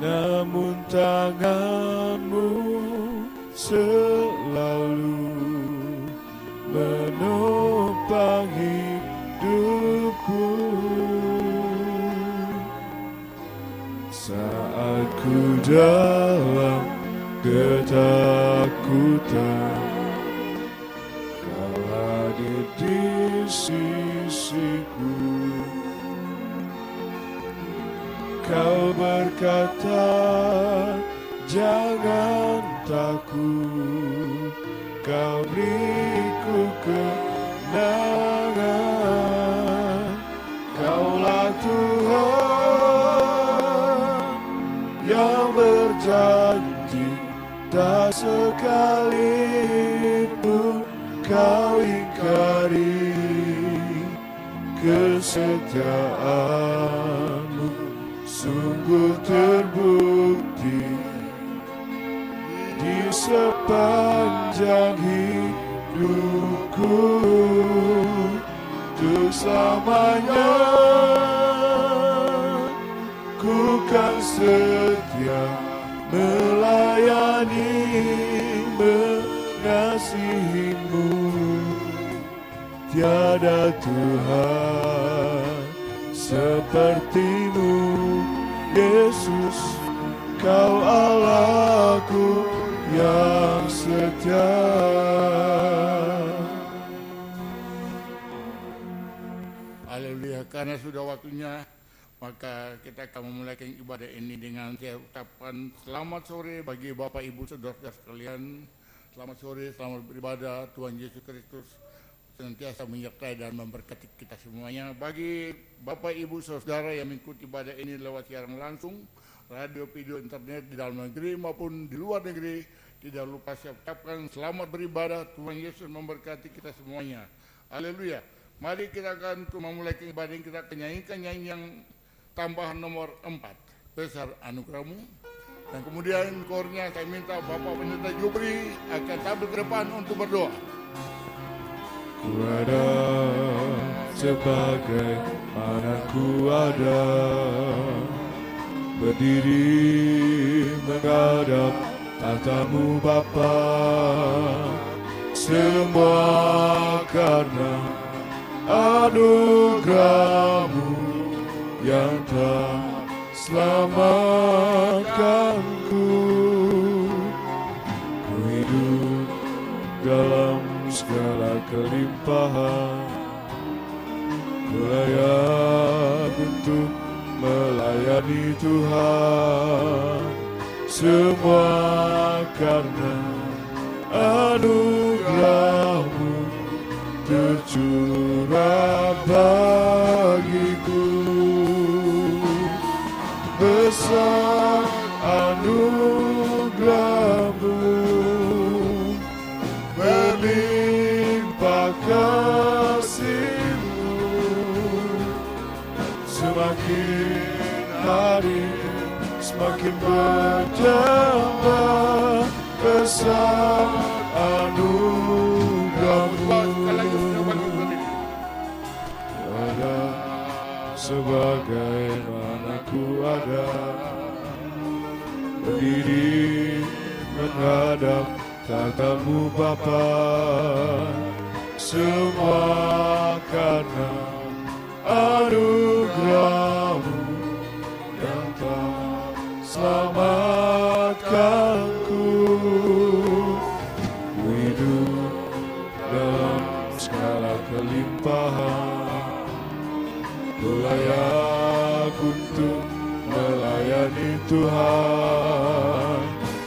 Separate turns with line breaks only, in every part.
namun tangan-Mu selalu menopang hidupku. Saat ku dalam ketakutan, Kau hadir di sisiku. Kau berkata, jangan takut, Kau beriku kemenangan. Kaulah Tuhan yang berjanji, tak sekalipun Kau ingkari kesetiaan-Mu. Sungguh terbukti di sepanjang hidupku, untuk selamanya ku kan setia melayani, mengasihi-Mu. Tiada Tuhan seperti-Mu, Yesus. Kau Allahku yang setia.
Haleluya. Karena sudah waktunya, maka kita akan memulaikan ibadah ini dengan ucapan selamat sore bagi Bapak Ibu Saudara sekalian. Selamat sore, selamat beribadah. Tuhan Yesus Kristus senantiasa menyertai dan memberkati kita semuanya. Bagi Bapak Ibu Saudara yang mengikuti ibadah ini lewat siaran langsung, radio, video, internet di dalam negeri maupun di luar negeri, tidak lupa saya ucapkan selamat beribadah. Tuhan Yesus memberkati kita semuanya. Haleluya. Mari kita akan memulai ibadah ini, kita akan nyanyikan nyanyian yang tambahan nomor 4, Besar Anugerah-Mu. Dan kemudian kornya saya minta Bapak Pendeta Jubri akan tampil ke depan untuk berdoa.
Ku ada sebagai mana ku ada, berdiri menghadap tahta-Mu Bapa. Semua karena anugerah-Mu yang telah selamatkanku. Ku hidup dalam segala kelimpahan, ku layak untuk melayani Tuhan. Semua karena anugerah-Mu tercurah bagiku. Besar anugerah-Mu, berlimpah kasih-Mu. Semakin hari semakin bertambah besar anugerah-Mu. Ada sebagaimana ku ada, berdiri menghadap tahta-Mu Bapa. Semua karena anugerah-Mu yang telah selamatkanku. Ku hidup dalam segala kelimpahan, ku layak untuk melayani Tuhan.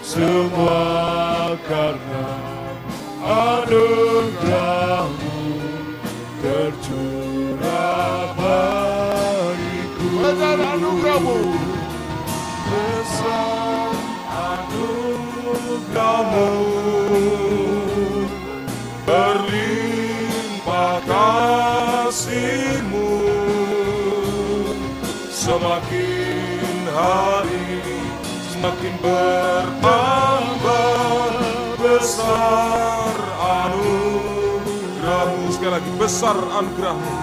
Semua karena anugerah-Mu tercurah bagiku.
Besar anugerah-Mu,
besar anugerah-Mu, berlimpah kasih-Mu. Semakin hari semakin bertambah besar anugerah-Mu. Sekali lagi, besar anugerah-Mu,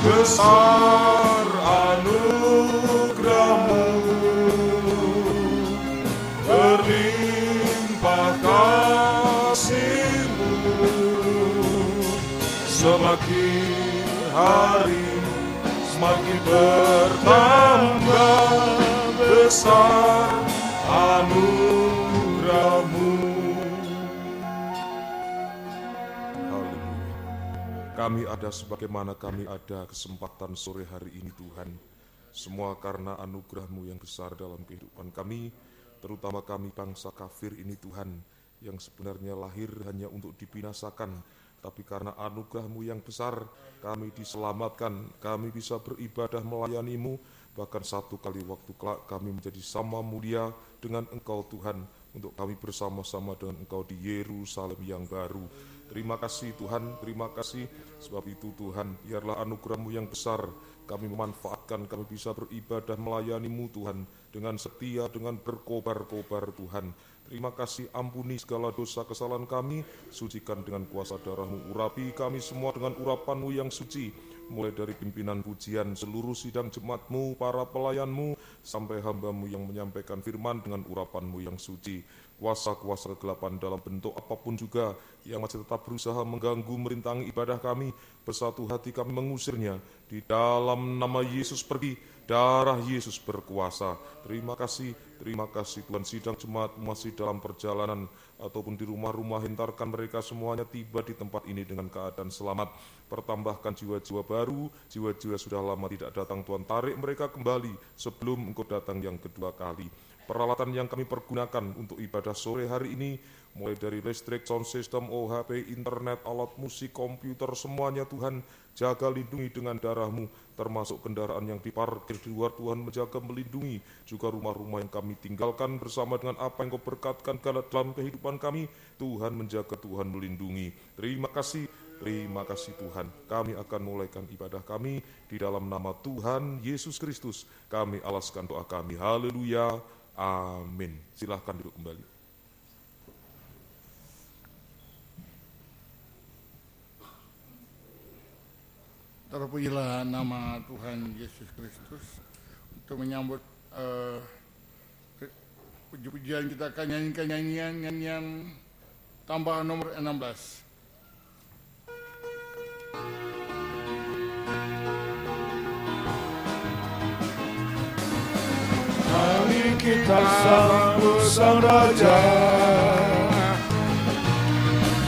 besar anugerah-Mu, hari semakin bertambah besar anugerah-Mu. Haleluya. Kami ada sebagaimana kami ada kesempatan sore hari ini Tuhan. Semua karena anugerah-Mu yang besar dalam kehidupan kami, terutama kami bangsa kafir ini Tuhan, yang sebenarnya lahir hanya untuk dibinasakan, tapi karena anugerah-Mu yang besar, kami diselamatkan, kami bisa beribadah melayani-Mu, bahkan satu kali waktu kelak kami menjadi sama mulia dengan Engkau Tuhan, untuk kami bersama-sama dengan Engkau di Yerusalem yang baru. Terima kasih Tuhan, terima kasih, sebab itu Tuhan, biarlah anugerah-Mu yang besar, kami memanfaatkan, kami bisa beribadah melayani-Mu Tuhan, dengan setia, dengan berkobar-kobar Tuhan. Terima kasih, ampuni segala dosa kesalahan kami, sucikan dengan kuasa darah-Mu, urapi kami semua dengan urapan-Mu yang suci, mulai dari pimpinan pujian, seluruh sidang jemaat-Mu, para pelayan-Mu, sampai hamba-Mu yang menyampaikan firman dengan urapan-Mu yang suci. Kuasa-kuasa kegelapan dalam bentuk apapun juga yang masih tetap berusaha mengganggu, merintangi ibadah kami, bersatu hati kami mengusirnya. Di dalam nama Yesus pergi, darah Yesus berkuasa. Terima kasih Tuhan. Sidang jemaat masih dalam perjalanan ataupun di rumah-rumah, hentarkan mereka semuanya tiba di tempat ini dengan keadaan selamat. Pertambahkan jiwa-jiwa baru, jiwa-jiwa sudah lama tidak datang Tuhan, tarik mereka kembali sebelum Engkau datang yang kedua kali. Peralatan yang kami pergunakan untuk ibadah sore hari ini, mulai dari listrik, sound system, OHP, internet, alat musik, komputer, semuanya Tuhan, jaga lindungi dengan darah-Mu, termasuk kendaraan yang diparkir di luar Tuhan, menjaga melindungi, juga rumah-rumah yang kami tinggalkan bersama dengan apa yang Kau berkatkan dalam kehidupan kami, Tuhan menjaga, Tuhan melindungi. Terima kasih Tuhan. Kami akan mulaikan ibadah kami di dalam nama Tuhan Yesus Kristus. Kami alaskan doa kami. Haleluya. Amin. Silahkan duduk kembali.
Terpujilah nama Tuhan Yesus Kristus. Untuk menyambut puji-pujian, kita akan nyanyikan nyanyian tambahan nomor 16.
Mari kita sambut Sang Raja,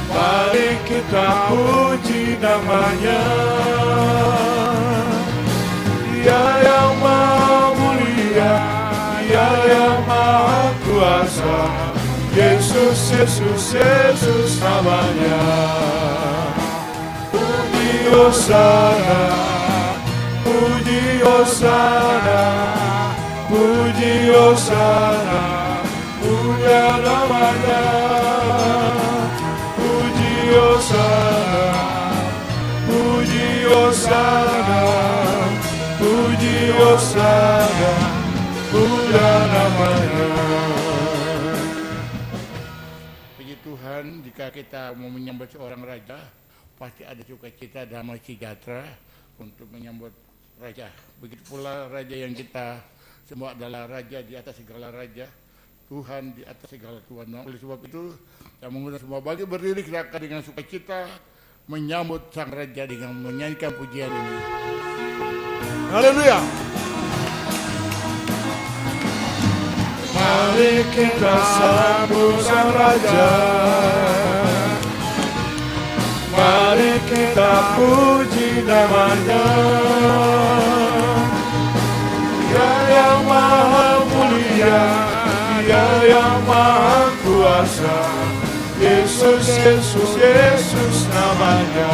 mari kita puji nama-Nya. Dia yang Maha Mulia, Dia yang Maha Kuasa, Yesus, Yesus, Yesus namanya. Puji Hosana, puji Hosana, puji Hosana, puja namanya. Puji Hosana, puji Hosana, puji Hosana, puja namanya.
Puji Tuhan, jika kita mau menyambut seorang raja, pasti ada sukacita, damai sejahtera untuk menyambut raja. Begitu pula raja yang kita semua adalah raja di atas segala raja, Tuhan di atas segala Tuhan. Oleh sebab itu, yang mengundang semua bagi berdiri, kita akan dengan sukacita menyambut Sang Raja dengan menyanyikan pujian ini.
Haleluya. Mari kita sambut Sang Raja, mari kita puji nama-Nya. Dia yang Maha Mulia, Dia yang Maha Kuasa, Yesus, Yesus, Yesus namanya.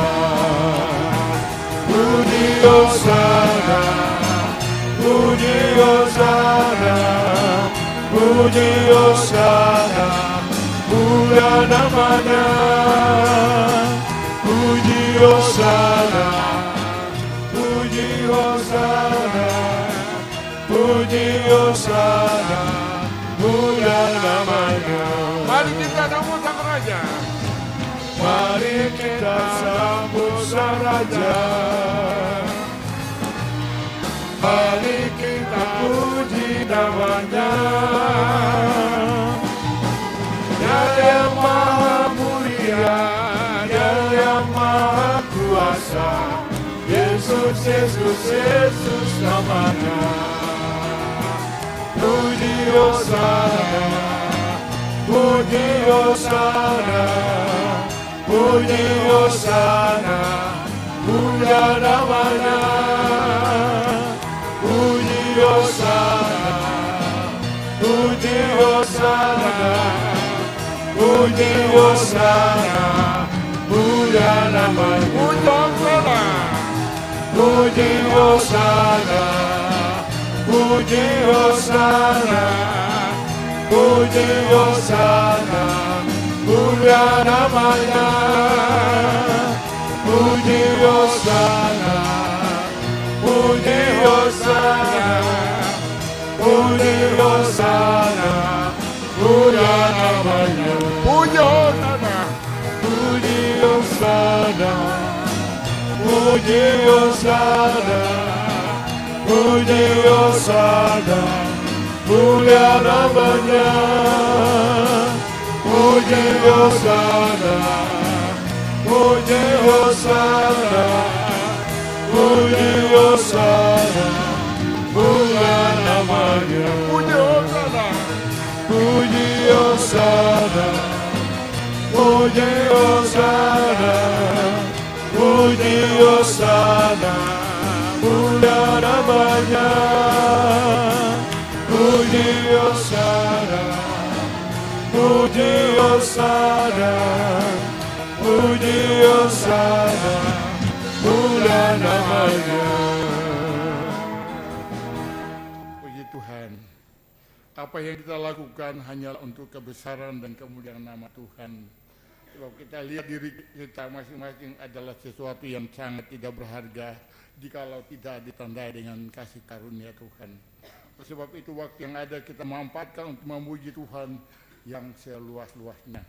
Puji Hosana, puji Hosana, puji Hosana, puja namanya. Puji Hosana, puji Hosana, puji Hosana, puja namanya.
Mari kita sambut Sang Raja.
Mari kita sambut Sang Raja, mari kita puji nama-Nya. Dia yang Maha Mulia, Dia yang Maha Kuasa, Yesus,
Yesus, Yesus namanya. Puji Hosana, puji Hosana, puji Hosana, puja namanya. Puji Hosana, puji Hosana, puji Hosana, puja namanya. Puji Hosana, puji Hosana, puji Hosana, puja namanya. Puji Hosana, puji Hosana, puji Hosana, puja namanya. Puji Hosana, puji Hosana, puji Hosana, puji Hosana, puja namanya. Puji Hosana, puji Hosana, puji Hosana, puja namanya. Puji Hosana, puji Hosana, puji Hosana, puja namanya. Puji Hosana, puji Hosana, puji Hosana, puja namanya. Puji Tuhan. Apa yang kita lakukan hanyalah untuk kebesaran dan kemuliaan nama Tuhan. Kalau kita lihat diri kita masing-masing adalah sesuatu yang sangat tidak berharga jikalau tidak ditandai dengan kasih karunia Tuhan. Sebab itu waktu yang ada kita manfaatkan untuk memuji Tuhan yang seluas-luasnya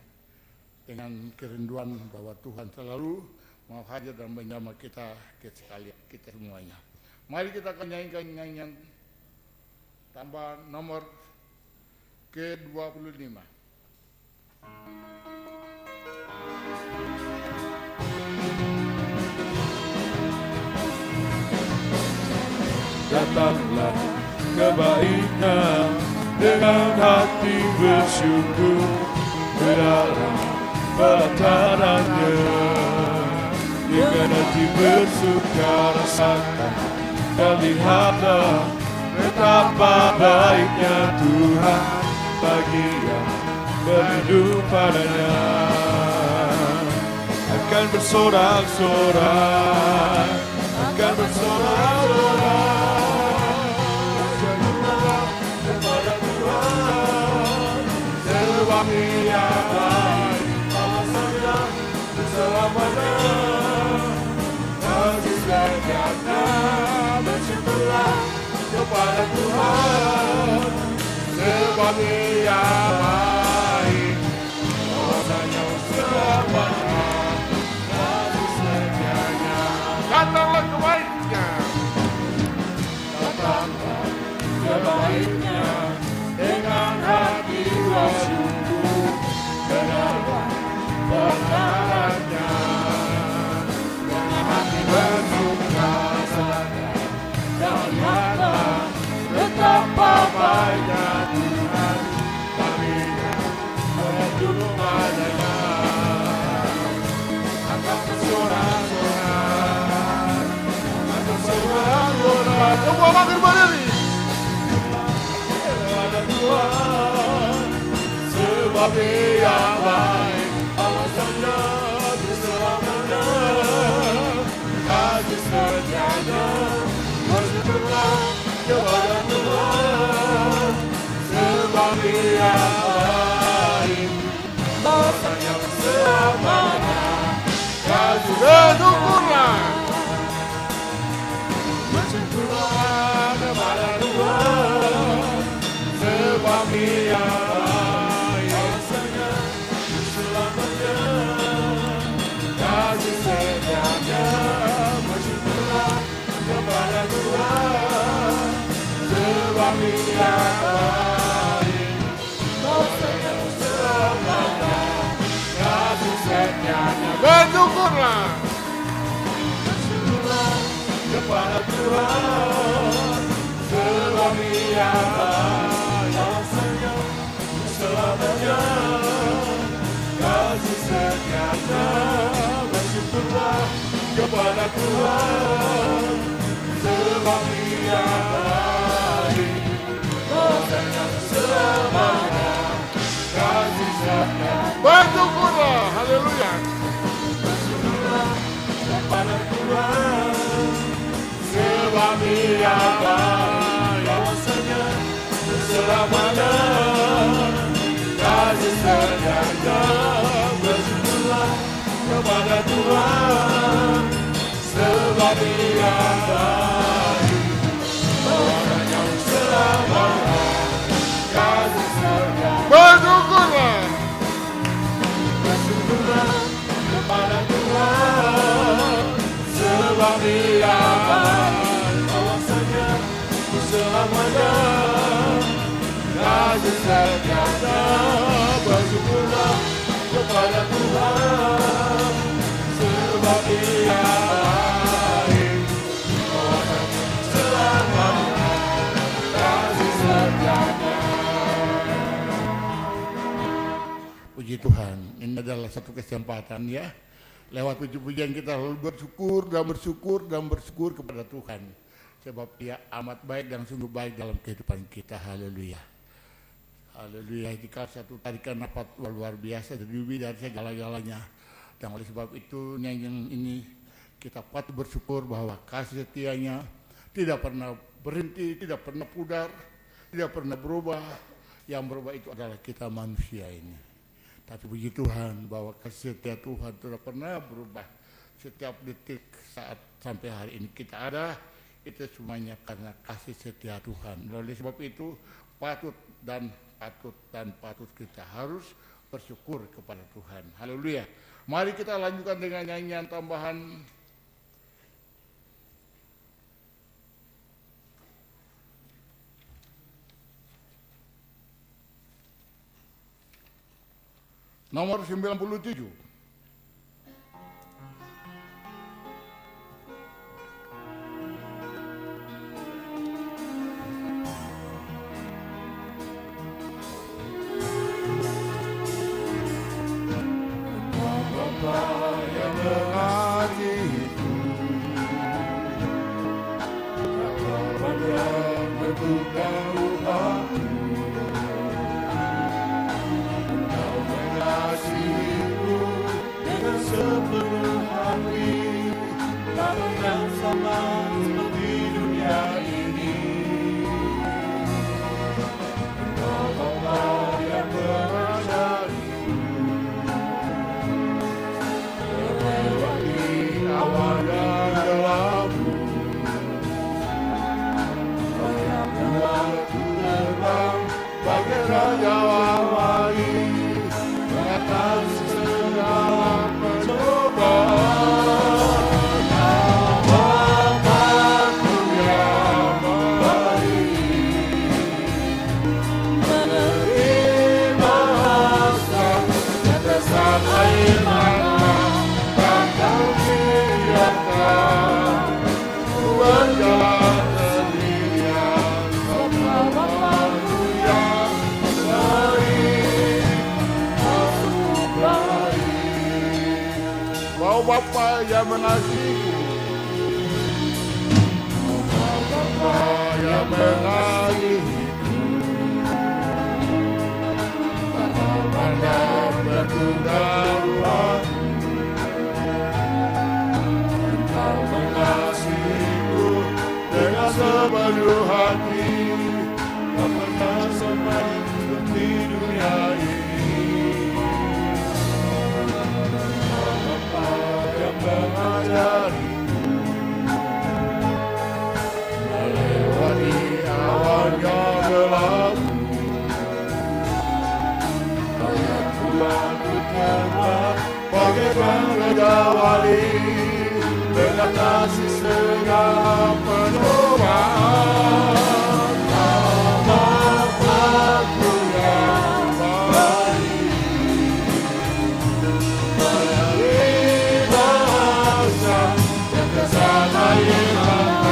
dengan kerinduan bahwa Tuhan selalu mau hadir dan menyama kita sekalian, kita semuanya. Mari kita akan nyanyikan nyanyian tambah nomor ke-25.
Datanglah kebaikan dengan hati bersyukur, berharap pelatarannya. Dengan hati bersuka rasakan dan lihatlah betapa baiknya Tuhan bagi yang berhidup padanya. Akan bersorak-sorak, akan bersorak-sorak, bersyukurlah kepada Tuhan, sebab Dia baik, alasannya selamanya. Kasih setianya, bersyukurlah kepada Tuhan, sebab Dia baik, alasannya selamanya. Kasih setianya, datanglah kebaiknya, datanglah kebaiknya dengan hati bersyukur, berharap berharapnya, dengan hati bersuka cita dan lihatlah betapa baiknya Tuhan bagi yang berhidup padanya. Akan bersorak-sorak, akan bersorak-sorak, semua makin berdiri kepada Tuhan, sebab Dia baik, alasannya selamanya. Kasih setianya, bersyukurlah kepada Tuhan, sebab Dia baik, alasannya selamanya. Kasih bersyukurlah, bersyukurlah kepada Tuhan, sebab Dia baik, alasannya selamanya. Kasih setianya, bersyukurlah kepada Tuhan, sebab Dia baik, alasannya selamanya. Kasih setianya, bersyukurlah, bersyukurlah kepada Tuhan, sebab Dia bahasanya selamanya, kasih setianya. Bersyukurlah kepada Tuhan, sebab Dia baik, bahasanya selamanya, kasih setianya.
Bersyukurlah, haleluya.
Bersyukurlah kepada Tuhan, sebab Dia baik, bahasanya selamanya, kasih setianya. Bersyukurlah kepada Tuhan, sebab Dia baik, bahasanya selamanya, kasih setianya.
Bersyukurlah.
Bersyukurlah kepada Tuhan, sebab Dia baik, bahasanya selamanya, kasih setianya. Bersyukurlah kepada Tuhan, sebab Dia baik, bahasanya selamanya, kasih setianya.
Puji Tuhan, ini adalah satu kesempatan ya. Lewat puji-pujian kita lalu bersyukur dan bersyukur kepada Tuhan. Sebab Dia amat baik dan sungguh baik dalam kehidupan kita. Haleluya. Haleluya. Jika satu tarikan nafas luar biasa lebih dari segala-galanya. Dan oleh sebab itu nyanyian ini kita patut bersyukur bahwa kasih setianya tidak pernah berhenti, tidak pernah pudar, tidak pernah berubah. Yang berubah itu adalah kita manusia ini. Tapi puji Tuhan bahwa kasih setia Tuhan tidak pernah berubah. Setiap detik saat sampai hari ini kita ada, itu semuanya karena kasih setia Tuhan. Oleh sebab itu patut kita harus bersyukur kepada Tuhan. Haleluya. Mari kita lanjutkan dengan nyanyian tambahan. Nomor 97.
Bapa yang mengasihiku, Tuhan yang berbuka upahku, Engkau mengasihiku dengan sepenuh hati, tak pernah sama seperti dunia ini. Engkau Bapa yang mengasihiku, awan dan gelapku, Kau yang membuatku terbang bagai raja wali, mengatasi segala pencobaan. Bapa-Ku yang baik, menerima hasrat tetesan air mata, berjalan sendirian. Bapa-Ku yang baik, sungguh baik.
Bahwa Bapa yang mengasihiku,
Bapa yang mengasihiku, tak pandang bertunda ruangku, Engkau mengasihiku dengan sepenuh hati, tak pernah sampai seperti dunia ini. Bapa yang mengajariku melewati awan yang gelapku, Kau yang buatku terbang bagaikan raja wali, mengatasi segala pencobaan. Bapa-Ku yang baik, menerima hasrat tetesan air mata,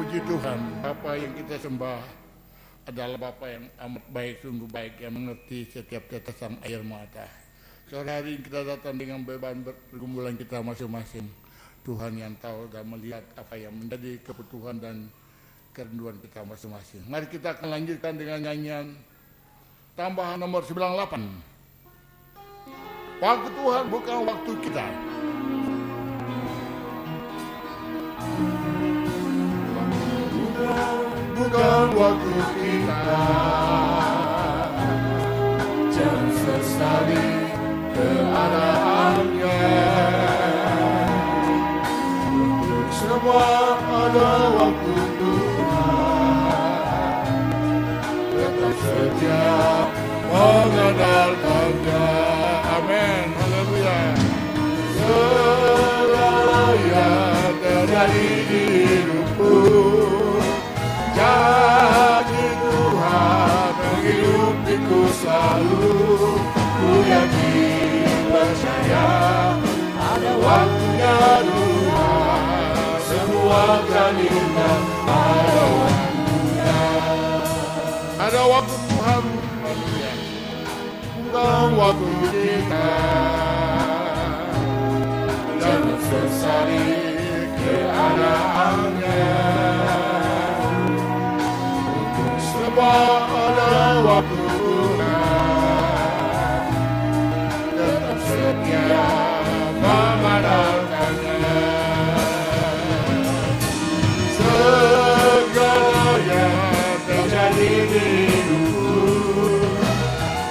Puji Tuhan, Bapa yang kita sembah adalah Bapa yang amat baik, sungguh baik, yang mengerti setiap tetesan air mata. Sore hari ini kita datang dengan beban pergumulan kita masing-masing. Tuhan yang tahu dan melihat apa yang menjadi kebutuhan dan kerinduan kita masing-masing. Mari kita akan lanjutkan dengan nyanyian tambahan nomor 98. Waktu Tuhan bukan waktu kita. Bukan waktu kita. Jangan sesali keadaannya. Untuk semua ada waktu Tuhan. Tetap setia mengandalkannya. Amin. Haleluya. Segala yang terjadi di hidupku, janji Tuhan menghidupiku selalu. Ku yakin percaya ada waktunya Tuhan. Semua akan indah pada waktunya. Ada waktu Tuhan, bukan waktu kita. Jangan sesali keadaannya. Semua ada waktu Tuhan. Tetap setia mengandalkannya. Segala yang terjadi di hidupku,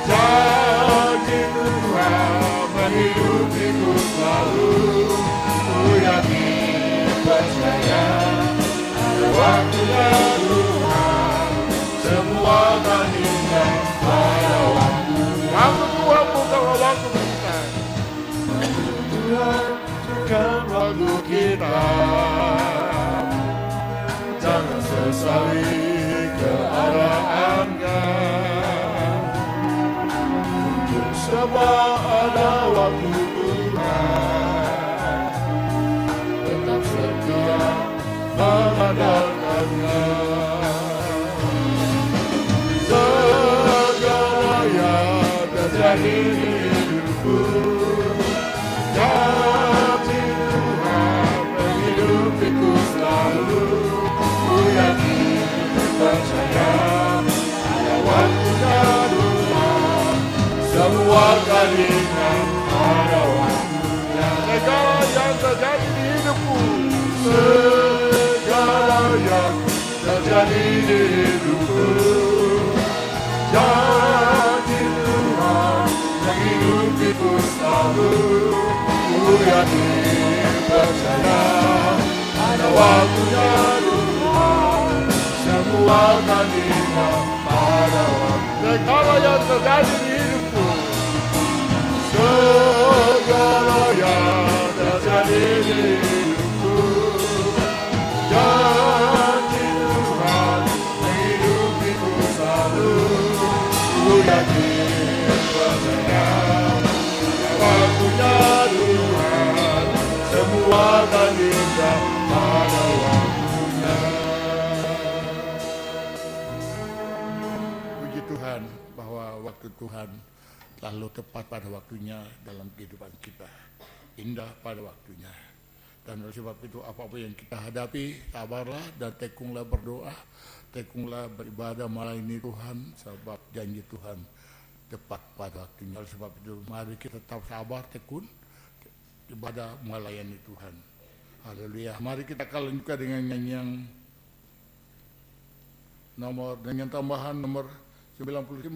janji Tuhan menghidupiku selalu. Ku yakin percaya ada waktunya Tuhan. Semua akan indah pada waktunya. Waktu Tuhan bukan waktu kita. Tuhan bukan waktu kita. Jangan sesali keadaannya. Untuk semua ada waktu Tuhan. Tetap setia mengandalkannya. Segala yang terjadi di hidupku, janji Tuhan menghidupiku selalu. Ku yakin percaya ada waktunya Tuhan. Semua akan indah pada waktunya. Segala yang terjadi di hidupku, segala yang terjadi di hidupku, janji Tuhan menghidupiku selalu. Ku yakin percaya ada waktunya Tuhan. Semua akan indah pada waktunya. Segala yang terjadi di hidupku, segala yang terjadi di hidupku, janji Tuhan menghidupiku selalu. Ku yakin percaya waktunya Tuhan. Semua akan indah pada waktunya. Puji Tuhan bahwa waktu Tuhan lalu tepat pada waktunya dalam kehidupan kita. Indah pada waktunya. Dan oleh sebab itu apapun yang kita hadapi, sabarlah dan tekunglah berdoa, tekunglah beribadah melayani Tuhan, sebab janji Tuhan tepat pada waktunya. Oleh sebab itu mari kita tetap sabar, tekun, ibadah melayani Tuhan. Haleluya. Mari kita akan lanjutkan dengan nyanyian dengan tambahan nomor 99.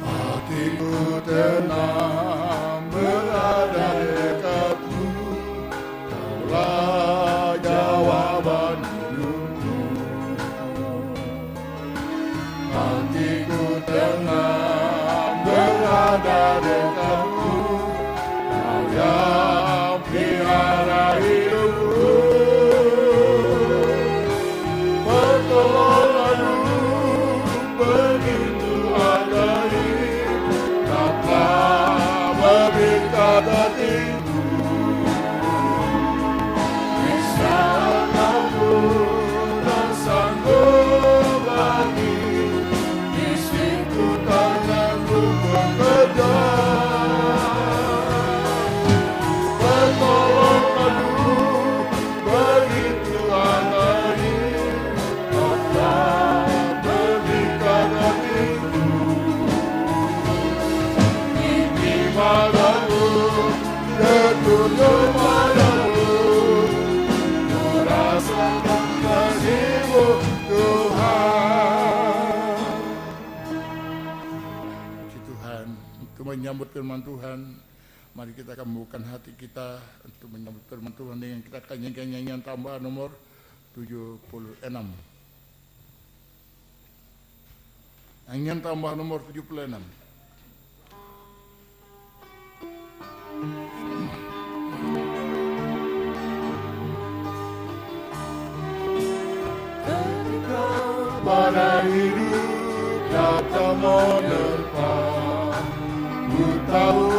Hatiku tenang berada dekatmu, Kaulah jawaban hidupku. Hatiku tenang berada dekatmu, Tuhan. Puji Tuhan, untuk menyambut firman Tuhan, mari kita akan membuka hati kita untuk menyambut firman Tuhan dengan kita akan nyanyian tambahan nomor 76. Nyanyian tambahan nomor 76. Pada hidup datang menerpa, ku tahu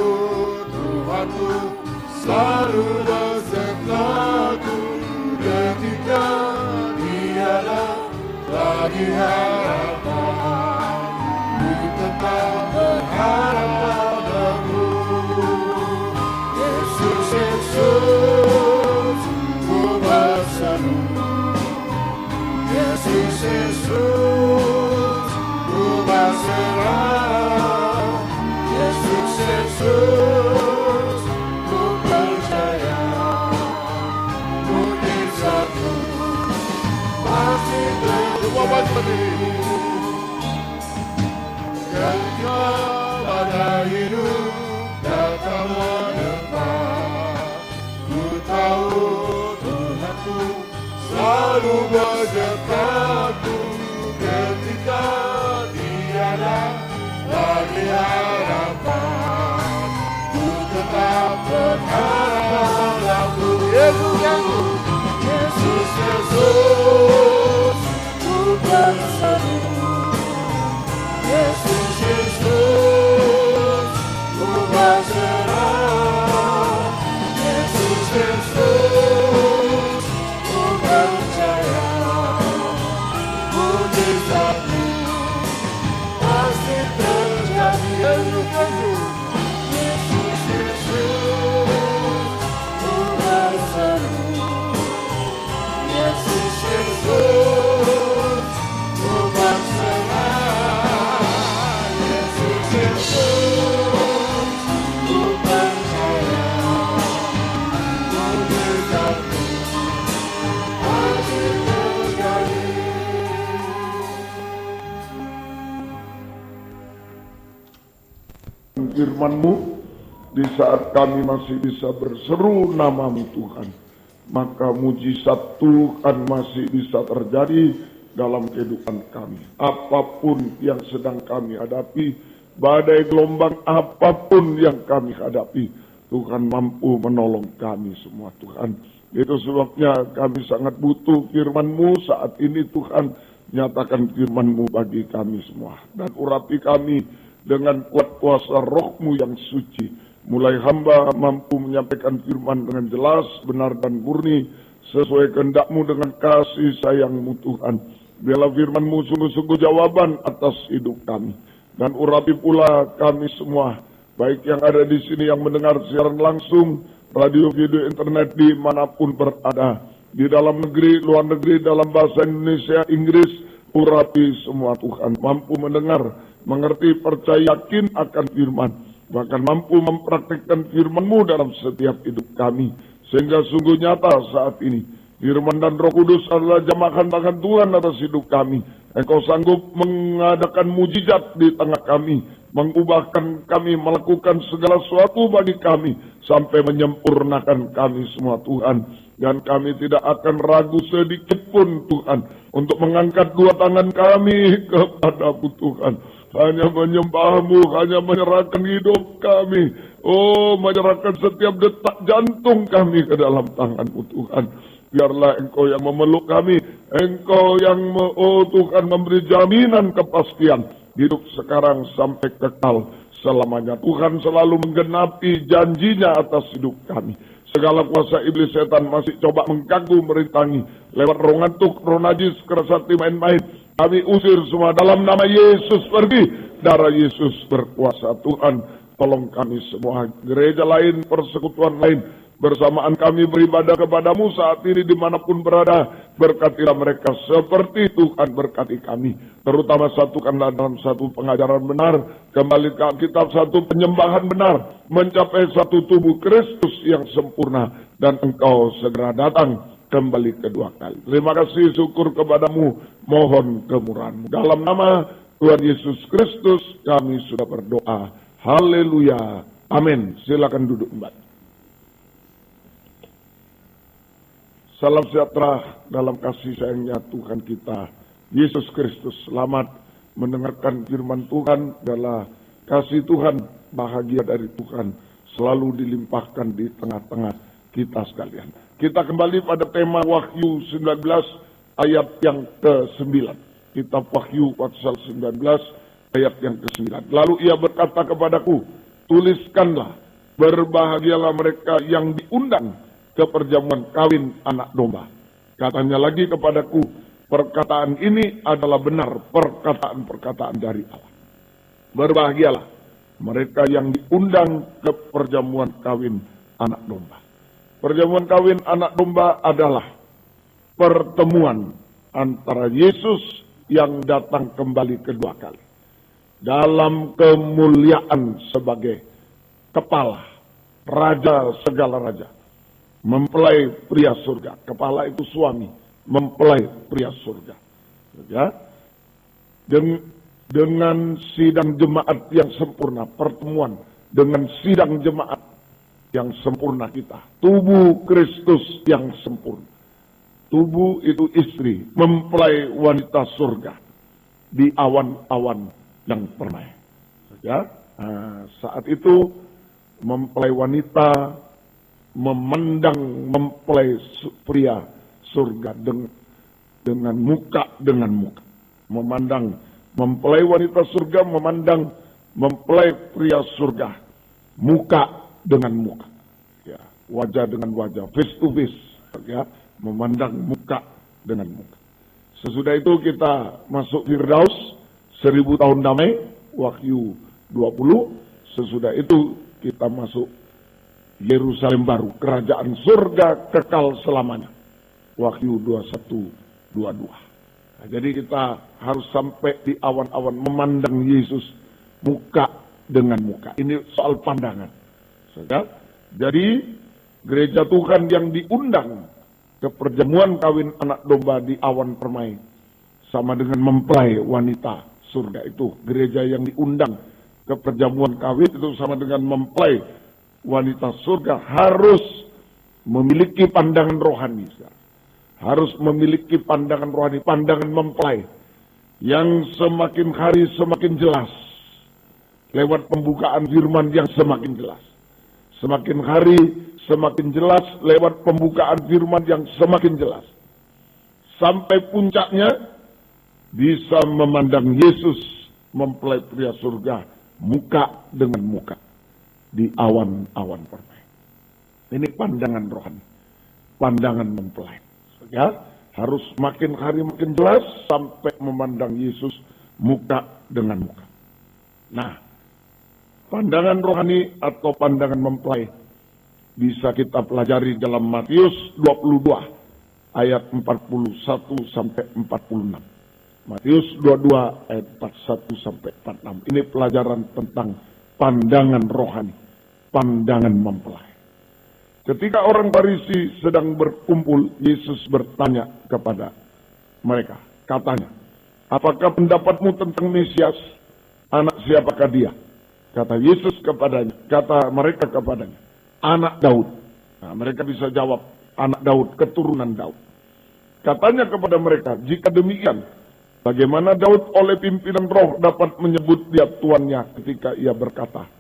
Tuhanku selalu besertaku ketika tiada lagi harapan. Ku tetap berharap padamu, Yesus, Yesus, ku berseru. Yesus, Yesus, ku berserah. Yesus, Yesus, ku percaya. Mujizatmu masih terjadi. Ketika pada hidup datang menerpa, ku tahu Tuhanku selalu besertaku ketika tiada lagi harapan. Ku tetap berharap padamu, Yesus, Yesus, Yesus, ku berseru. Yesus, Yesus, ku berserah. Yesus, Yesus, ku percaya. Mujizatmu pasti terjadi. Yesus, Yesus, ku berseru. Yesus, Yesus, ku berserah. Yesus, Yesus, ku percaya. Mujizatmu pasti terjadi.
Firman-Mu di saat kami masih bisa berseru nama-Mu Tuhan, maka mujizat Tuhan masih bisa terjadi dalam kehidupan kami. Apapun yang sedang kami hadapi, badai gelombang apapun yang kami hadapi, Tuhan mampu menolong kami semua Tuhan. Itu sebabnya kami sangat butuh firman-Mu saat ini Tuhan. Nyatakan firman-Mu bagi kami semua dan urapi kami dengan kuat kuasa Roh-Mu yang suci. Mulai hamba mampu menyampaikan firman dengan jelas, benar dan murni, sesuai kehendak-Mu dengan kasih sayang-Mu Tuhan. Biarlah firman-Mu sungguh-sungguh jawaban atas hidup kami. Dan urapi pula kami semua, baik yang ada di sini yang mendengar siaran langsung, radio, video, internet dimanapun berada, di dalam negeri, luar negeri, dalam bahasa Indonesia, Inggris, urapi semua Tuhan, mampu mendengar, mengerti, percaya, yakin akan firman, bahkan mampu mempraktikkan firman-Mu dalam setiap hidup kami, sehingga sungguh nyata saat ini, firman dan Roh Kudus adalah jamahan tangan Tuhan atas hidup kami. Engkau sanggup mengadakan mujizat di tengah kami, mengubahkan kami, melakukan segala sesuatu bagi kami, sampai menyempurnakan kami semua Tuhan. Dan kami tidak akan ragu sedikit pun Tuhan, untuk mengangkat dua tangan kami kepada-Mu Tuhan. Hanya menyembah-Mu, hanya menyerahkan hidup kami. Oh, menyerahkan setiap detak jantung kami ke dalam tangan-Mu Tuhan. Biarlah Engkau yang memeluk kami, Engkau yang Tuhan memberi jaminan kepastian hidup sekarang sampai kekal selamanya. Tuhan selalu menggenapi janjinya atas hidup kami. Segala kuasa iblis setan masih coba mengganggu, merintangi lewat roh ngantuk, roh najis, keras hati, main-main. Kami usir semua dalam nama Yesus, pergi. Darah Yesus berkuasa. Tuhan, tolong kami semua, gereja lain, persekutuan lain, bersamaan kami beribadah kepada-Mu saat ini dimanapun berada. Berkatilah mereka seperti Tuhan berkati kami. Terutama satukanlah dalam satu pengajaran benar, kembali ke kitab satu penyembahan benar, mencapai satu tubuh Kristus yang sempurna, dan Engkau segera datang. kembali kedua kali. Terima kasih, syukur kepadamu, mohon kemurahan-Mu. Dalam nama Tuhan Yesus Kristus kami sudah berdoa. Haleluya. Amin. Silakan duduk kembali. Salam sejahtera dalam kasih sayangnya Tuhan kita Yesus Kristus. Selamat mendengarkan firman Tuhan. Adalah kasih Tuhan, bahagia dari Tuhan selalu dilimpahkan di tengah-tengah kita sekalian. Kita kembali pada tema Wahyu 19 ayat yang ke-9. Kitab Wahyu pasal 19 ayat yang ke-9. Lalu ia berkata kepadaku, tuliskanlah, berbahagialah mereka yang diundang ke perjamuan kawin anak domba. Katanya lagi kepadaku, perkataan ini adalah benar, perkataan-perkataan dari Allah. Berbahagialah mereka yang diundang ke perjamuan kawin anak domba. Perjamuan kawin anak domba adalah pertemuan antara Yesus yang datang kembali kedua kali dalam kemuliaan sebagai kepala, raja segala raja, mempelai pria surga. Kepala itu suami, mempelai pria surga. Ya. Dengan sidang jemaat yang sempurna, pertemuan dengan sidang jemaat yang sempurna kita. Tubuh Kristus yang sempurna. Tubuh itu istri, mempelai wanita surga di awan-awan yang permai. Ya. Nah, saat itu mempelai wanita memandang mempelai pria surga dengan muka dengan muka. Memandang mempelai wanita surga, memandang mempelai pria surga muka dengan muka. Ya, wajah dengan wajah, face to face. Ya, memandang muka dengan muka. Sesudah itu kita masuk Firdaus, 1000 tahun damai, Wahyu 20. Sesudah itu kita masuk Yerusalem baru, kerajaan surga kekal selamanya. Wahyu 21-22. Nah, jadi kita harus sampai di awan-awan memandang Yesus muka dengan muka. Ini soal pandangan. Jadi gereja Tuhan yang diundang ke perjamuan kawin anak domba di awan permai sama dengan mempelai wanita surga itu. Gereja yang diundang ke perjamuan kawin itu sama dengan mempelai wanita surga, harus memiliki pandangan rohani. Harus memiliki pandangan rohani, pandangan mempelai yang semakin hari semakin jelas lewat pembukaan firman yang semakin jelas. Semakin hari semakin jelas lewat pembukaan firman yang semakin jelas. Sampai puncaknya bisa memandang Yesus mempelai pria surga muka dengan muka di awan-awan permai. Ini pandangan rohani, pandangan mempelai. Ya, harus makin hari makin jelas sampai memandang Yesus muka dengan muka. Nah, pandangan rohani atau pandangan mempelai bisa kita pelajari dalam Matius 22 ayat 41 sampai 46. Matius 22 ayat 41 sampai 46. Ini pelajaran tentang pandangan rohani, pandangan mempelai. Ketika orang Farisi sedang berkumpul, Yesus bertanya kepada mereka. Katanya, apakah pendapatmu tentang Mesias? Anak siapakah dia? Kata Yesus kepadanya, kata mereka kepadanya, anak Daud. Nah, mereka bisa jawab, anak Daud, keturunan Daud. Katanya kepada mereka, jika demikian, bagaimana Daud oleh pimpinan roh dapat menyebut dia tuannya ketika ia berkata,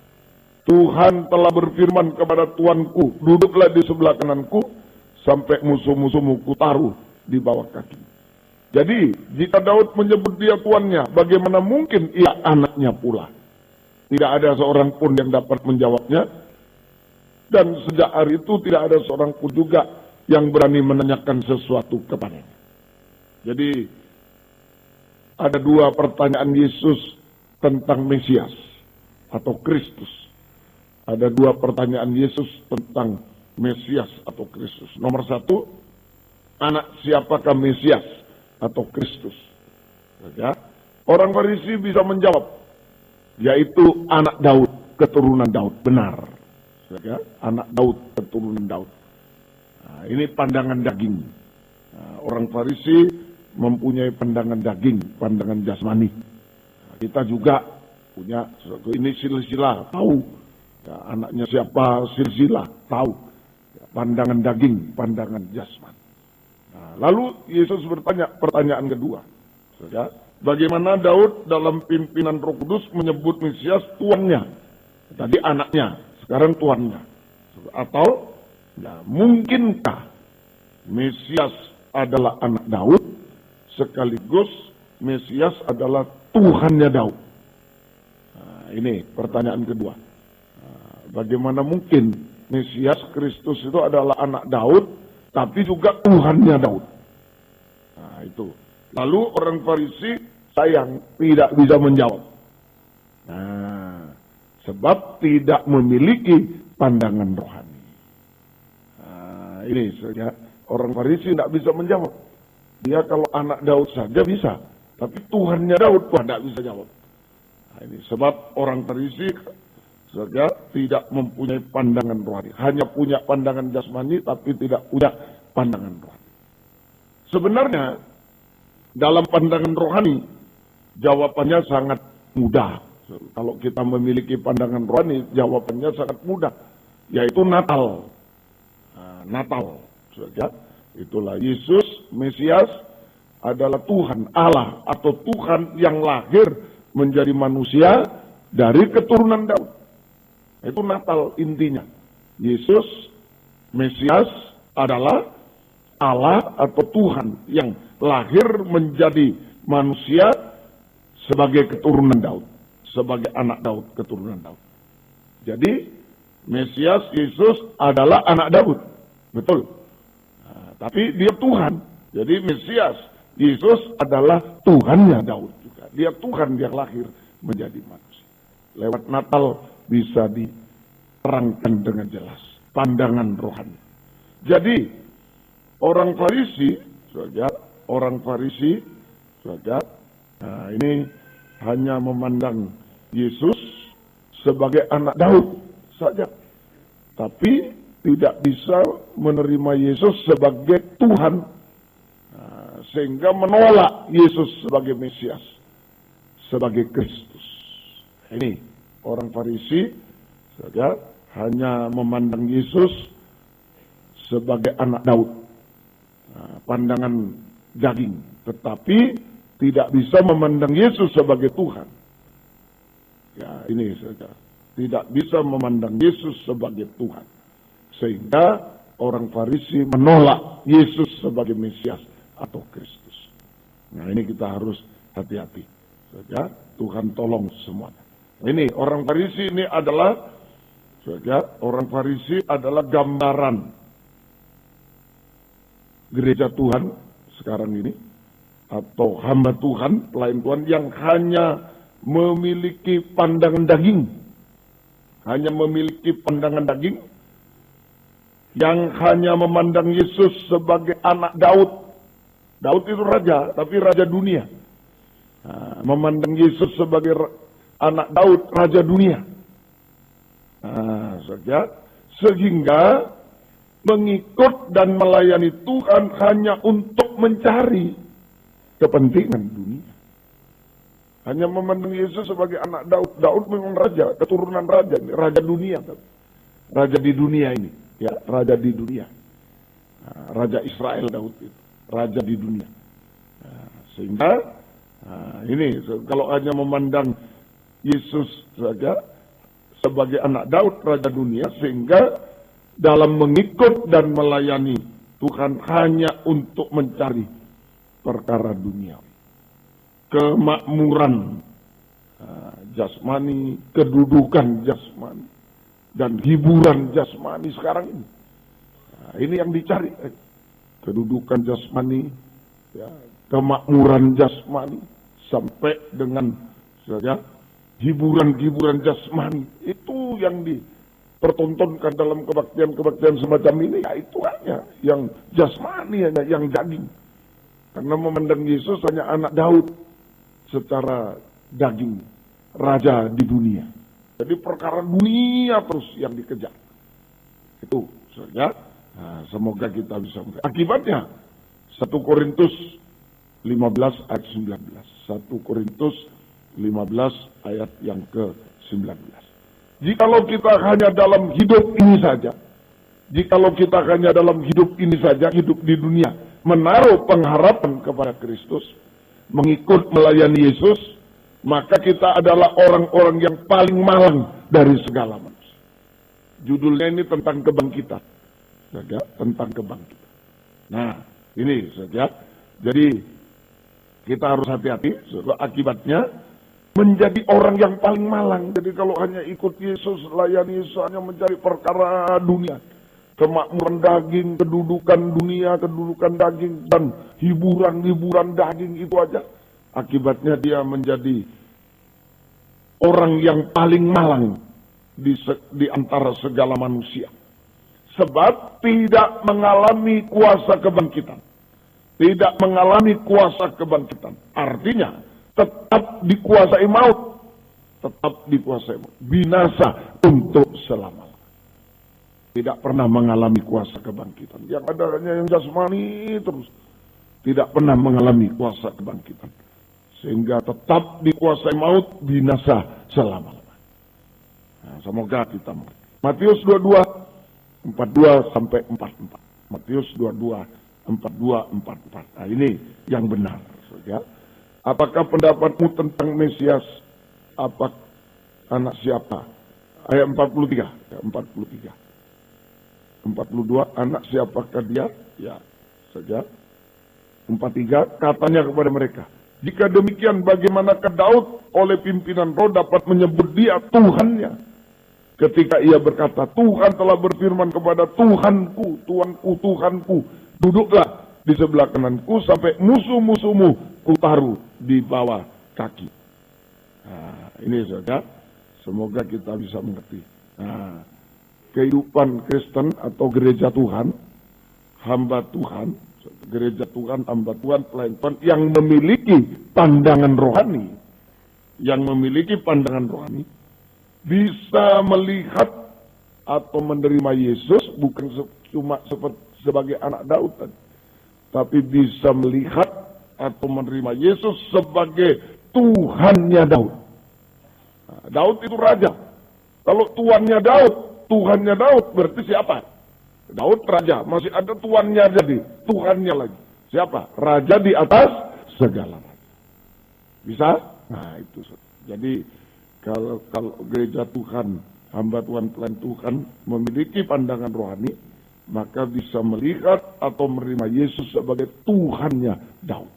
Tuhan telah berfirman kepada Tuanku, duduklah di sebelah kananku, sampai musuh-musuhmu kutaruh di bawah kaki. Jadi, jika Daud menyebut dia tuannya, bagaimana mungkin ia anaknya pula? Tidak ada seorang pun yang dapat menjawabnya, dan sejak hari itu tidak ada seorang pun juga yang berani menanyakan sesuatu kepadanya. Jadi, ada dua pertanyaan Yesus tentang Mesias atau Kristus. Ada dua pertanyaan Yesus tentang Mesias atau Kristus. Nomor satu, anak siapakah Mesias atau Kristus? Ya. Orang Farisi bisa menjawab, yaitu anak Daud, keturunan Daud. Benar. Ya. Anak Daud, keturunan Daud. Nah, ini pandangan daging. Nah, orang Farisi mempunyai pandangan daging, pandangan jasmani. Nah, kita juga punya, ini silsilah, tahu. Ya, anaknya siapa, silsilah, tahu. Ya, pandangan daging, pandangan jasmani. Nah, lalu Yesus bertanya, pertanyaan kedua. Ya, bagaimana Daud dalam pimpinan Roh Kudus menyebut Mesias tuannya? Tadi anaknya, sekarang tuannya. Atau, ya, mungkinkah Mesias adalah anak Daud, sekaligus Mesias adalah Tuhannya Daud? Nah, ini pertanyaan kedua. Nah, bagaimana mungkin Mesias Kristus itu adalah anak Daud, tapi juga Tuhannya Daud? Nah, itu. Lalu orang Farisi sayang tidak bisa menjawab. Nah, sebab tidak memiliki pandangan rohani. Nah, ini saja orang Farisi tidak bisa menjawab. Dia kalau anak Daud saja bisa, tapi Tuhannya Daud pun tidak bisa jawab. Nah, ini sebab orang Farisi saja tidak mempunyai pandangan rohani, hanya punya pandangan jasmani, tapi tidak punya pandangan rohani. Sebenarnya dalam pandangan rohani, jawabannya sangat mudah. Kalau kita memiliki pandangan rohani, jawabannya sangat mudah, yaitu Natal. Nah, Natal, saja. Itulah Yesus, Mesias, adalah Tuhan Allah atau Tuhan yang lahir menjadi manusia dari keturunan Daud. Itu Natal intinya. Yesus, Mesias adalah Allah atau Tuhan yang lahir menjadi manusia sebagai keturunan Daud, sebagai anak Daud, keturunan Daud. Jadi Mesias Yesus adalah anak Daud, betul. Nah, tapi dia Tuhan. Jadi Mesias Yesus adalah Tuhannya Daud juga. Dia Tuhan yang lahir menjadi manusia. Lewat Natal bisa diterangkan dengan jelas pandangan rohani. Jadi orang Farisi saja. Orang Farisi, saudara, nah ini hanya memandang Yesus sebagai anak Daud saja, tapi tidak bisa menerima Yesus sebagai Tuhan, nah, sehingga menolak Yesus sebagai Mesias, sebagai Kristus. Ini orang Farisi, saudara, hanya memandang Yesus sebagai anak Daud, nah, pandangan daging, tetapi tidak bisa memandang Yesus sebagai Tuhan. Ya, ini saja. Tidak bisa memandang Yesus sebagai Tuhan. Sehingga orang Farisi menolak Yesus sebagai Mesias atau Kristus. Nah, ini kita harus hati-hati. Saja, Tuhan tolong semuanya. Ini orang Farisi ini adalah, saja, orang Farisi adalah gambaran gereja Tuhan sekarang ini, atau hamba Tuhan, pelayan Tuhan yang hanya memiliki pandangan daging, hanya memiliki pandangan daging, yang hanya memandang Yesus sebagai anak Daud. Daud itu raja, tapi raja dunia. Nah, memandang Yesus sebagai anak Daud, raja dunia. Nah, saja, sehingga mengikut dan melayani Tuhan hanya untuk mencari kepentingan dunia. Hanya memandang Yesus sebagai anak Daud. Daud memang raja, keturunan raja, raja dunia. Raja di dunia ini, ya, raja di dunia. Nah, raja Israel Daud itu, raja di dunia. Nah, sehingga ini kalau hanya memandang Yesus saja sebagai anak Daud, raja dunia, sehingga dalam mengikut dan melayani Tuhan hanya untuk mencari perkara dunia, kemakmuran jasmani, kedudukan jasmani, dan hiburan jasmani sekarang ini. Nah, ini yang dicari, kedudukan jasmani, ya, kemakmuran jasmani, sampai dengan saja hiburan-hiburan jasmani. Itu yang dipertontonkan dalam kebaktian-kebaktian semacam ini, ya itu hanya yang jasmani, hanya yang daging. Karena memandang Yesus hanya anak Daud secara daging, raja di dunia. Jadi perkara dunia terus yang dikejar. Itu saja. Nah, semoga kita bisa mengerti. Akibatnya 1 Korintus 15 ayat 19. 1 Korintus 15 ayat yang ke-19. Jikalau kita hanya dalam hidup ini saja, hidup di dunia, menaruh pengharapan kepada Kristus, mengikut melayani Yesus, maka kita adalah orang-orang yang paling malang dari segala manusia. Judulnya ini tentang kebangkitan. Saja, tentang kebangkitan. Nah, ini saja. Jadi, kita harus hati-hati, akibatnya menjadi orang yang paling malang. Jadi kalau hanya ikut Yesus, layani Yesus, hanya mencari perkara dunia, kemakmuran daging, kedudukan dunia, kedudukan daging, dan hiburan daging itu aja. Akibatnya dia menjadi orang yang paling malang di antara segala manusia. Sebab tidak mengalami kuasa kebangkitan. Tidak mengalami kuasa kebangkitan. Artinya, tetap dikuasai maut. Binasa untuk selama-lamanya. Tidak pernah mengalami kuasa kebangkitan. Yang ada hanya yang jasmani terus. Tidak pernah mengalami kuasa kebangkitan. Sehingga tetap dikuasai maut, binasa selama-lamanya. Nah, semoga kita mengerti. Matius 22, 42 sampai 44. Matius 22, 42, 44. Nah, ini yang benar. Ya. Apakah pendapatmu tentang Mesias? Apa anak siapa? Ayat 43. Ya, 43. 42, anak siapakah dia? Ya, saja. 43, katanya kepada mereka, jika demikian bagaimanakah Daud oleh pimpinan roh dapat menyebut dia Tuhannya? Ketika ia berkata, Tuhan telah berfirman kepada Tuhanku, Tuhanku, duduklah di sebelah kananku sampai musuh-musuhmu kutaruh di bawah kaki. Nah, ini saja. Semoga kita bisa mengerti. Nah, kehidupan Kristen atau gereja Tuhan, hamba Tuhan, gereja Tuhan, hamba Tuhan, pelayan Tuhan yang memiliki pandangan rohani, bisa melihat atau menerima Yesus bukan cuma sebagai anak Daud, tapi bisa melihat atau menerima Yesus sebagai Tuhannya Daud. Nah, Daud itu raja. Kalau Tuhannya Daud berarti siapa? Daud raja, masih ada tuannya jadi, Tuhannya lagi. Siapa? Raja di atas segala raja. Bisa? Nah, itu. Jadi kalau gereja Tuhan, hamba Tuhan, pelayan Tuhan memiliki pandangan rohani, maka bisa melihat atau menerima Yesus sebagai Tuhannya Daud.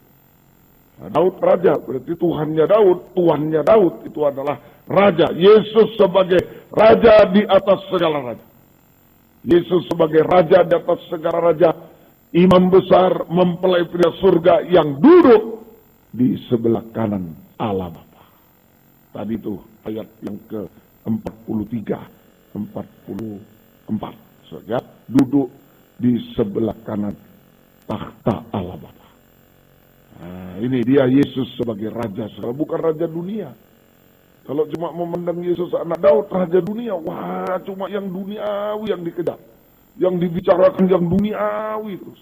Nah, Daud raja, berarti Tuhannya Daud, tuannya Daud itu adalah raja. Yesus sebagai raja di atas segala raja. Yesus sebagai raja di atas segala raja, imam besar mempelai pria surga yang duduk di sebelah kanan Allah Bapa. Tadi itu ayat yang ke-43, 44. Saja duduk di sebelah kanan takhta Allah Bapa. Nah, ini dia Yesus sebagai raja, bukan raja dunia. Kalau cuma memandang Yesus anak Daud, raja dunia, wah cuma yang duniawi yang dikejar. Yang dibicarakan yang duniawi terus.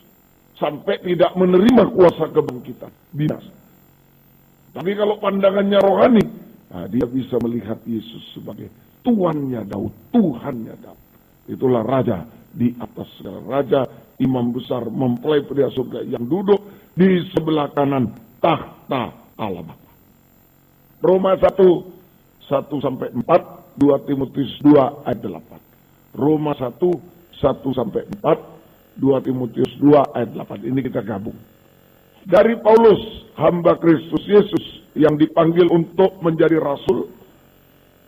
Sampai tidak menerima kuasa kebangkitan, binasa. Tapi kalau pandangannya rohani, nah, dia bisa melihat Yesus sebagai tuannya Daud, Tuhannya Daud. Itulah raja di atas segala raja, imam besar mempelai pria surga yang duduk di sebelah kanan takhta Allah Bapa. Roma 1 sampai 4, 2 Timotius 2 ayat 8. Roma 1 sampai 4, 2 Timotius 2 ayat 8. Ini kita gabung. Dari Paulus, hamba Kristus Yesus yang dipanggil untuk menjadi rasul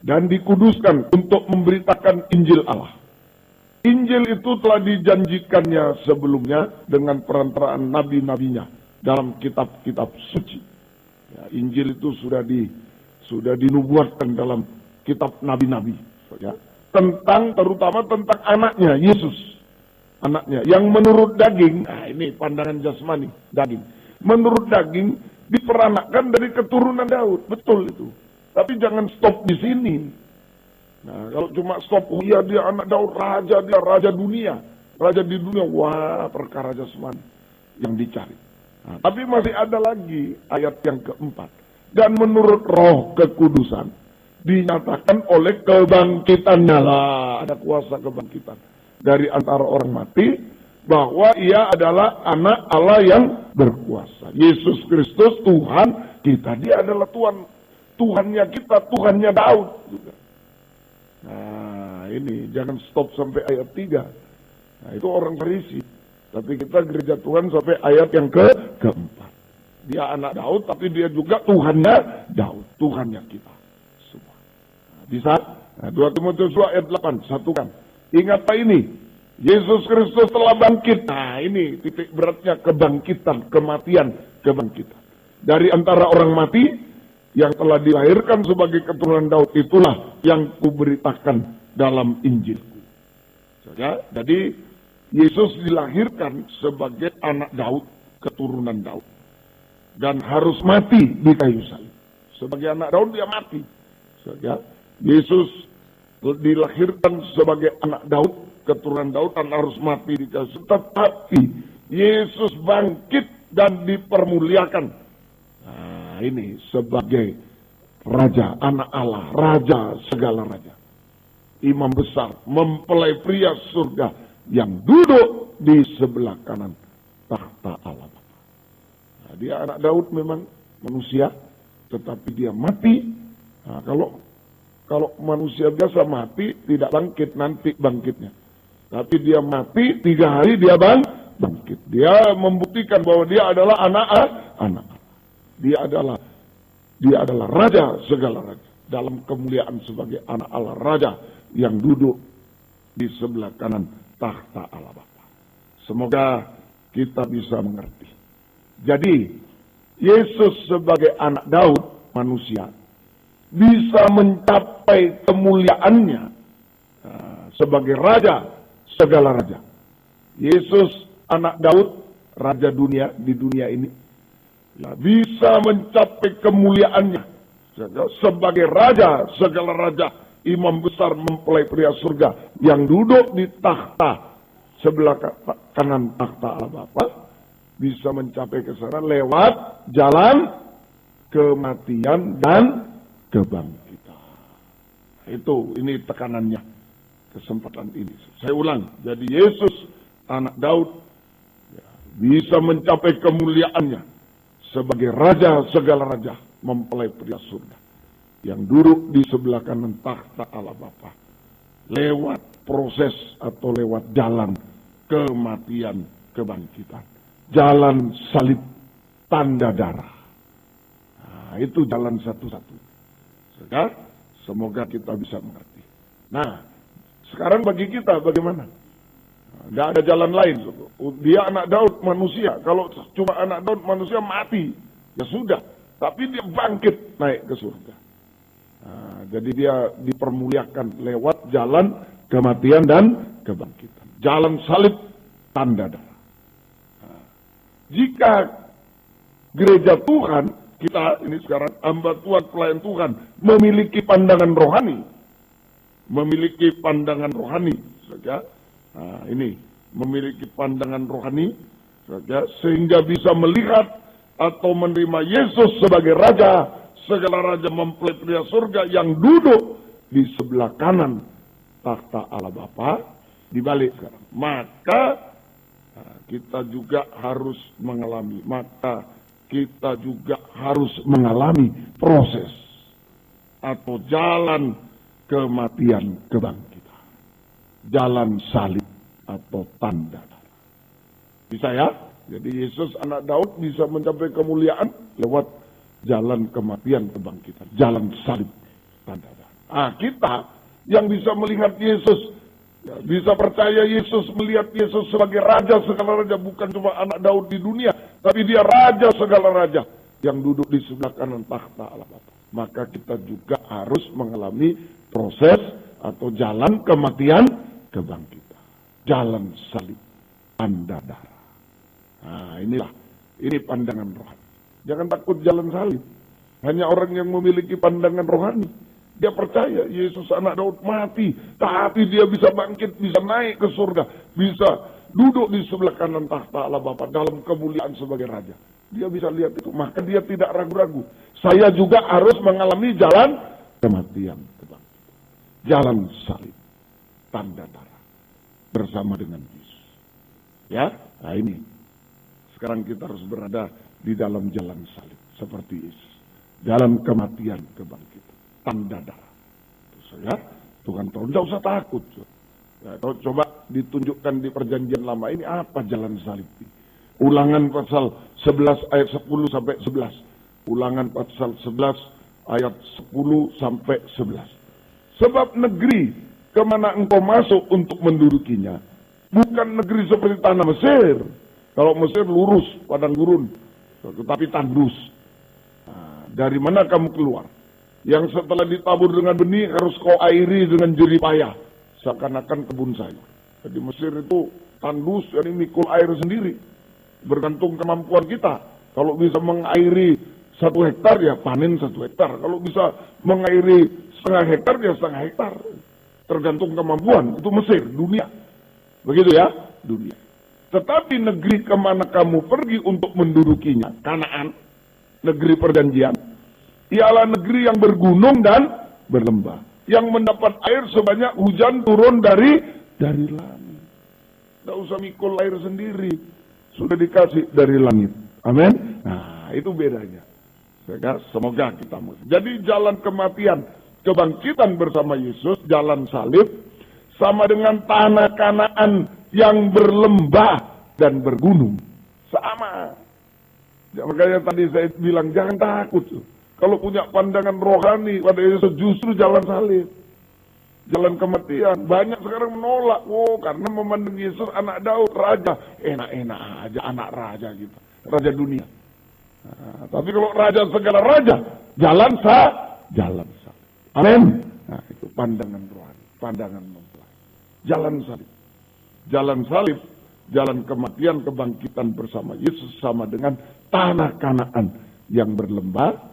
dan dikuduskan untuk memberitakan Injil Allah. Injil itu telah dijanjikannya sebelumnya dengan perantaraan nabi-nabinya dalam kitab-kitab suci. Ya, Injil itu sudah dinubuatkan dalam kitab nabi-nabi. Ya. Terutama tentang anaknya, Yesus. Anaknya, yang menurut daging, nah ini pandangan jasmani, daging. Menurut daging, diperanakkan dari keturunan Daud, betul itu. Tapi jangan stop di sini. Nah, kalau cuma stop, oh iya dia anak Daud, dia raja dunia. Raja di dunia, wah perkara jasmani yang dicari. Nah, tapi masih ada lagi ayat yang keempat. Dan menurut roh kekudusan, dinyatakan oleh kebangkitannya lah. Ada kuasa kebangkitan dari antara orang mati, bahwa ia adalah anak Allah yang berkuasa. Yesus Kristus Tuhan kita. Dia adalah Tuhannya kita, Tuhannya Daud juga. Nah ini jangan stop sampai ayat 3. Nah itu orang Farisi. Tapi kita gereja Tuhan sampai ayat yang keempat. Dia anak Daud, tapi dia juga Tuhannya Daud, Tuhannya kita semua. Nah, bisa? Nah, 2 Timotius 2 ayat 8, satukan. Ingat Pak ini, Yesus Kristus telah bangkit. Nah ini titik beratnya kebangkitan, kematian, kebangkitan. Dari antara orang mati yang telah dilahirkan sebagai keturunan Daud, itulah yang kuberitakan dalam Injilku. Jadi Yesus dilahirkan sebagai anak Daud, keturunan Daud. Dan harus mati di kayu salib. Sebagai anak Daud dia mati. Yesus dilahirkan sebagai anak Daud, keturunan Daud, dan harus mati di kayu salib. Tetapi Yesus bangkit dan dipermuliakan. Nah ini sebagai Raja, anak Allah, Raja segala Raja. Imam besar, mempelai pria surga, yang duduk di sebelah kanan tahta Allah Bapa. Nah, dia anak Daud memang manusia, tetapi dia mati. Nah, kalau manusia biasa mati tidak bangkit, nanti bangkitnya. Tapi dia mati 3 hari dia bangkit. Dia membuktikan bahwa dia adalah anak Allah. Dia adalah Raja segala raja, dalam kemuliaan sebagai anak Allah, Raja yang duduk di sebelah kanan tahta Allah Bapa. Semoga kita bisa mengerti. Jadi Yesus sebagai anak Daud, manusia, bisa mencapai kemuliaannya sebagai Raja segala raja. Yesus anak Daud, Raja dunia di dunia ini, bisa mencapai kemuliaannya sebagai Raja segala raja, Imam besar, mempelai pria surga, yang duduk di tahta sebelah kanan tahta Allah Bapa, bisa mencapai ke sana lewat jalan kematian dan kebangkitan. Ini tekanannya kesempatan ini. Saya ulang, jadi Yesus anak Daud bisa mencapai kemuliaannya sebagai Raja segala raja, mempelai pria surga, yang duduk di sebelah kanan tahta Allah Bapa, lewat proses atau lewat jalan kematian kebangkitan, jalan salib tanda darah. Nah, itu jalan satu-satu. Semoga kita bisa mengerti. Nah, sekarang bagi kita bagaimana? Tidak ada jalan lain. Dia anak Daud manusia. Kalau cuma anak Daud manusia mati, ya sudah. Tapi dia bangkit naik ke surga. Nah, jadi dia dipermuliakan lewat jalan kematian dan kebangkitan. Jalan salib tanda darah. Nah, jika gereja Tuhan, kita ini sekarang hamba Tuhan, pelayan Tuhan, memiliki pandangan rohani. Memiliki pandangan rohani. Saja. Nah, ini memiliki pandangan rohani. Saja, sehingga bisa melihat atau menerima Yesus sebagai Raja segala raja, mempelai pria surga, yang duduk di sebelah kanan tahta Allah Bapa, dibalik sekarang. Maka kita juga harus mengalami, proses atau jalan kematian kebangkitan, jalan salib atau tanda darah. Bisa ya? Jadi Yesus anak Daud bisa mencapai kemuliaan lewat jalan kematian kebangkitan, jalan salib tanda darah. Kita yang bisa melihat Yesus, bisa percaya Yesus, melihat Yesus sebagai Raja segala raja, bukan cuma anak Daud di dunia, tapi dia Raja segala raja yang duduk di sebelah kanan tahta Allah Bapa. Maka kita juga harus mengalami proses atau jalan kematian kebangkitan, jalan salib tanda darah. Nah, ini pandangan rohani. Jangan takut jalan salib. Hanya orang yang memiliki pandangan rohani Dia percaya Yesus anak Daud mati, tapi dia bisa bangkit, bisa naik ke surga, bisa duduk di sebelah kanan tahta Allah Bapa dalam kemuliaan sebagai Raja. Dia bisa lihat itu, maka dia tidak ragu-ragu. Saya juga harus mengalami jalan kematian, jalan salib, tanda darah, bersama dengan Yesus. Ya, nah ini. Sekarang kita harus berada di dalam jalan salib, seperti Yesus. Jalan kematian, kebangkitan, tanda darah. Ya, Tuhan tahu, tidak usah takut. Ya, coba ditunjukkan di perjanjian lama ini apa jalan salib ini. Ulangan pasal 11 ayat 10 sampai 11. Ulangan pasal 11 ayat 10 sampai 11. Sebab negeri kemana engkau masuk untuk mendudukinya bukan negeri seperti tanah Mesir. Kalau Mesir lurus, padang gurun, tetapi tandus. Nah, dari mana kamu keluar? Yang setelah ditabur dengan benih harus kau airi dengan jerih payah, seakan-akan kebun sayur. Jadi Mesir itu tandus, jadi mikul air sendiri, bergantung kemampuan kita. Kalau bisa mengairi 1 hektar ya panen 1 hektar. Kalau bisa mengairi setengah hektar ya setengah hektar. Tergantung kemampuan. Itu Mesir, dunia. Begitu ya, dunia. Tetapi negeri kemana kamu pergi untuk mendudukinya, Kanaan, negeri perjanjian, ialah negeri yang bergunung dan berlembah, yang mendapat air sebanyak hujan turun dari langit. Tidak usah mikul air sendiri, sudah dikasih dari langit. Amin. Nah, itu bedanya. Semoga kita mengerti. Jadi jalan kematian, kebangkitan bersama Yesus, jalan salib, sama dengan tanah Kanaan yang berlembah dan bergunung. Sama. Ya, makanya tadi saya bilang jangan takut. Kalau punya pandangan rohani pada Yesus justru jalan salib. Jalan kematian. Banyak sekarang menolak. Oh, karena memandang Yesus anak Daud, raja. Enak-enak aja anak raja gitu. Raja dunia. Nah, tapi kalau raja segala raja, jalan salib. Amin. Nah, itu pandangan rohani, pandangan mempelai. Jalan salib. Jalan salib, jalan kematian, kebangkitan bersama Yesus sama dengan tanah Kanaan yang berlembah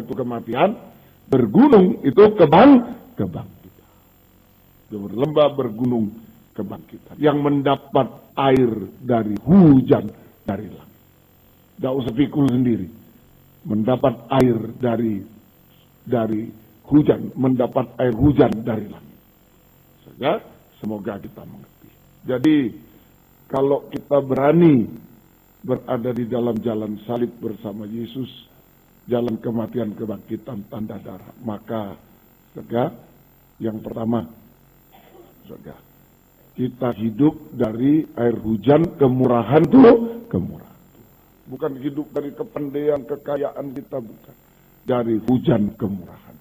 itu kematian, bergunung itu kebangkitan. Berlembah, bergunung, kebangkitan. Yang mendapat air dari hujan dari langit. Tidak usah pikul sendiri. Mendapat air dari hujan, mendapat air hujan dari langit. Saja, semoga kita mengerti. Jadi, kalau kita berani berada di dalam jalan salib bersama Yesus, jalan kematian, kebangkitan, tanda darah, maka saudara, yang pertama, saudara, kita hidup dari air hujan kemurahan Tuhan, bukan hidup dari kepandaian, kekayaan kita, bukan, dari hujan kemurahan.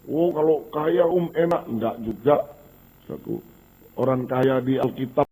Oh, kalau kaya enak, enggak juga. Orang kaya di Alkitab